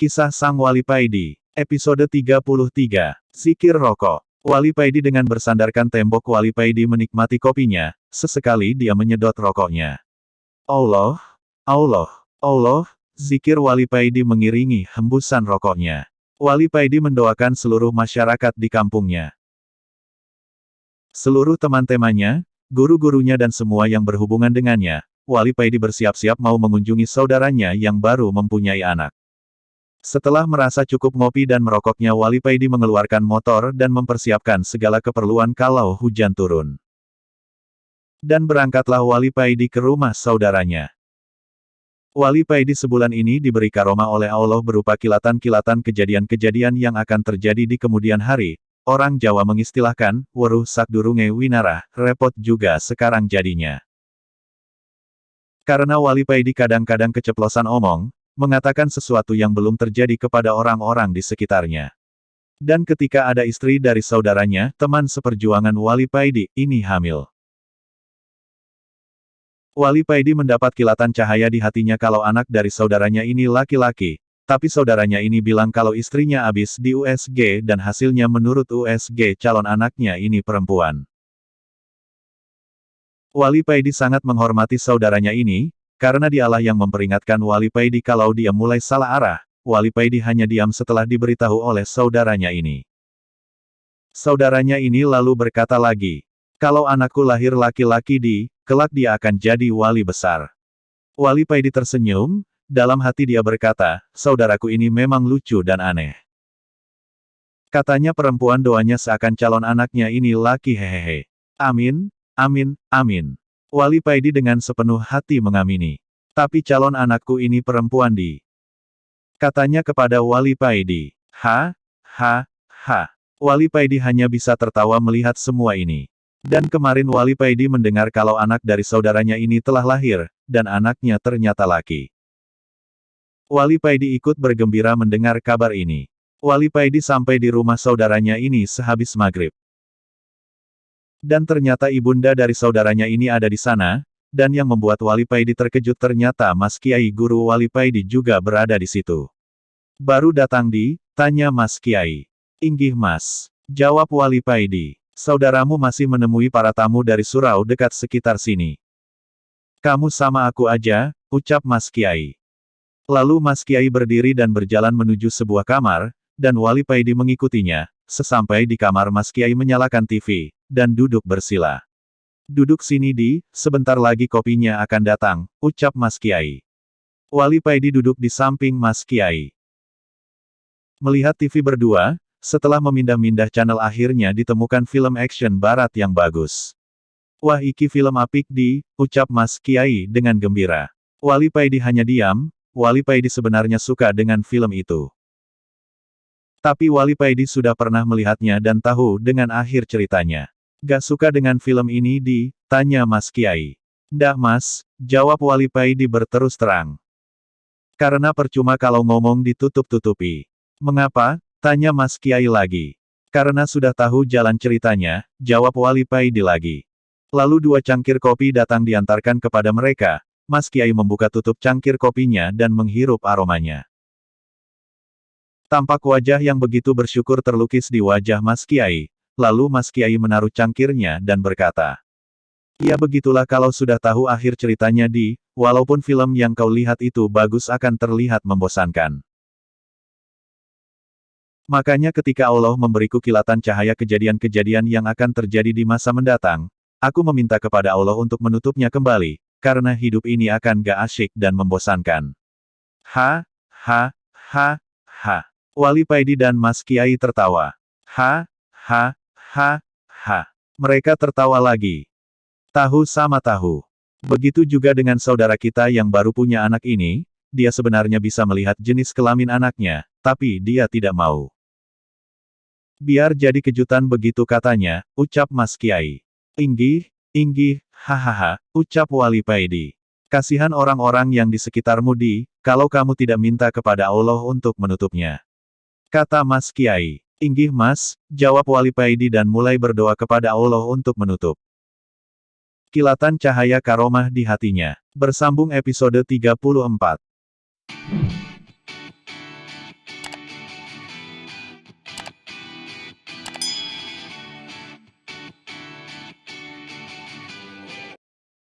Kisah Sang Wali Paidi, episode 33, Zikir Rokok. Wali Paidi dengan bersandarkan tembok. Wali Paidi menikmati kopinya, sesekali dia menyedot rokoknya. Allah, Allah, Allah, zikir Wali Paidi mengiringi hembusan rokoknya. Wali Paidi mendoakan seluruh masyarakat di kampungnya. Seluruh teman-temannya, guru-gurunya dan semua yang berhubungan dengannya, Wali Paidi bersiap-siap mau mengunjungi saudaranya yang baru mempunyai anak. Setelah merasa cukup ngopi dan merokoknya, Wali Paidi mengeluarkan motor dan mempersiapkan segala keperluan kalau hujan turun. Dan berangkatlah Wali Paidi ke rumah saudaranya. Wali Paidi sebulan ini diberi karomah oleh Allah berupa kilatan-kilatan kejadian-kejadian yang akan terjadi di kemudian hari. Orang Jawa mengistilahkan, weruh sakdurunge winarah, repot juga sekarang jadinya. Karena Wali Paidi kadang-kadang keceplosan omong, mengatakan sesuatu yang belum terjadi kepada orang-orang di sekitarnya. Dan ketika ada istri dari saudaranya, teman seperjuangan Wali Paidi, ini hamil. Wali Paidi mendapat kilatan cahaya di hatinya kalau anak dari saudaranya ini laki-laki, tapi saudaranya ini bilang kalau istrinya habis di USG dan hasilnya menurut USG calon anaknya ini perempuan. Wali Paidi sangat menghormati saudaranya ini, karena dialah yang memperingatkan Wali Paidi kalau dia mulai salah arah. Wali Paidi hanya diam setelah diberitahu oleh saudaranya ini. Saudaranya ini lalu berkata lagi, kalau anakku lahir laki-laki kelak dia akan jadi wali besar. Wali Paidi tersenyum, dalam hati dia berkata, saudaraku ini memang lucu dan aneh. Katanya perempuan, doanya seakan calon anaknya ini laki, hehehe. Amin, amin, amin. Wali Paidi dengan sepenuh hati mengamini. Tapi calon anakku ini perempuan katanya kepada Wali Paidi. Ha, ha, ha. Wali Paidi hanya bisa tertawa melihat semua ini. Dan kemarin Wali Paidi mendengar kalau anak dari saudaranya ini telah lahir, dan anaknya ternyata laki. Wali Paidi ikut bergembira mendengar kabar ini. Wali Paidi sampai di rumah saudaranya ini sehabis maghrib. Dan ternyata ibunda dari saudaranya ini ada di sana, dan yang membuat Wali Paidi terkejut ternyata Mas Kiai guru Wali Paidi juga berada di situ. Baru datang tanya Mas Kiai. Inggih Mas, jawab Wali Paidi. Saudaramu masih menemui para tamu dari surau dekat sekitar sini. Kamu sama aku aja, ucap Mas Kiai. Lalu Mas Kiai berdiri dan berjalan menuju sebuah kamar, dan Wali Paidi mengikutinya. Sesampai di kamar Mas Kiai menyalakan TV, dan duduk bersila. Duduk sini sebentar lagi kopinya akan datang, ucap Mas Kiai. Wali Paidi duduk di samping Mas Kiai. Melihat TV berdua, setelah memindah-mindah channel akhirnya ditemukan film action barat yang bagus. Wah iki film apik ucap Mas Kiai dengan gembira. Wali Paidi hanya diam, Wali Paidi sebenarnya suka dengan film itu. Tapi Wali Paidi sudah pernah melihatnya dan tahu dengan akhir ceritanya. Gak suka dengan film ini tanya Mas Kiai. Ndak Mas, jawab Wali Paidi berterus terang. Karena percuma kalau ngomong ditutup-tutupi. Mengapa? Tanya Mas Kiai lagi. Karena sudah tahu jalan ceritanya, jawab Wali Paidi lagi. Lalu 2 cangkir kopi datang diantarkan kepada mereka. Mas Kiai membuka tutup cangkir kopinya dan menghirup aromanya. Tampak wajah yang begitu bersyukur terlukis di wajah Mas Kiai, lalu Mas Kiai menaruh cangkirnya dan berkata, ya begitulah kalau sudah tahu akhir ceritanya walaupun film yang kau lihat itu bagus akan terlihat membosankan. Makanya ketika Allah memberiku kilatan cahaya kejadian-kejadian yang akan terjadi di masa mendatang, aku meminta kepada Allah untuk menutupnya kembali, karena hidup ini akan gak asyik dan membosankan. Ha, ha, ha, ha. Wali Paidi dan Mas Kiai tertawa. Ha, ha, ha, ha. Mereka tertawa lagi. Tahu sama tahu. Begitu juga dengan saudara kita yang baru punya anak ini, dia sebenarnya bisa melihat jenis kelamin anaknya, tapi dia tidak mau. Biar jadi kejutan begitu katanya, ucap Mas Kiai. Inggih, inggih, hahaha, ucap Wali Paidi. Kasihan orang-orang yang di sekitarmu kalau kamu tidak minta kepada Allah untuk menutupnya. Kata Mas Kiai. Inggih Mas, jawab Wali Paidi dan mulai berdoa kepada Allah untuk menutup. Kilatan cahaya karomah di hatinya. Bersambung episode 34.